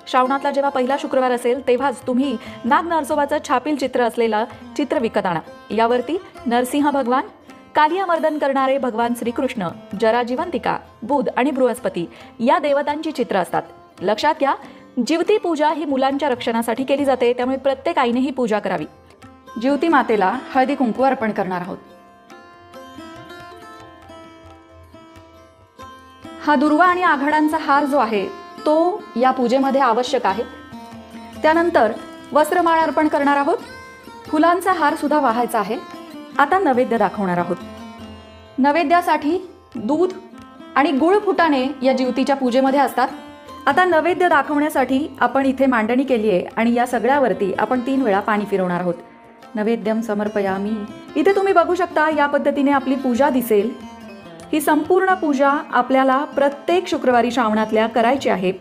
श्रावणातला जेव्हा पहिला शुक्रवार असेल तेव्हाच तुम्ही नाग नरसोबाचं छापील चित्र असलेलं चित्र विकत आणा। यावरती नरसिंह भगवान, कालियामर्दन करणारे भगवान श्रीकृष्ण, जरा जिवंतिका, बुध आणि बृहस्पती या देवतांची चित्र असतात। लक्षात घ्या, जिवती पूजा ही मुलांच्या रक्षणासाठी केली जाते, त्यामुळे प्रत्येक आईने ही पूजा करावी। जिवती मातेला हळदी कुंकू अर्पण करणार आहोत। हा दुर्वा आणि आघाडांचा हार जो आहे तो या पूजेमध्ये आवश्यक आहे। त्यानंतर वस्त्रमाळ अर्पण करणार आहोत। फुलांचा हार सुद्धा वाहायचा आहे। आता नैवेद्य दाखवणार आहोत। नैवेद्यासाठी दूध आणि गुळ फुटाणे या जिवतीच्या पूजेमध्ये असतात। आता नैवेद्य दाखवण्यासाठी आपण इथे मांडणी केली आहे आणि या सगळ्यावरती आपण 3 वेळा पाणी फिरवणार आहोत। नैवेद्यम समर्पयामी। इथे तुम्ही बघू शकता या पद्धतीने आपली पूजा दिसेल। ही संपूर्ण पूजा आपल्याला प्रत्येक शुक्रवारी श्रावणातल्या करायची आहे।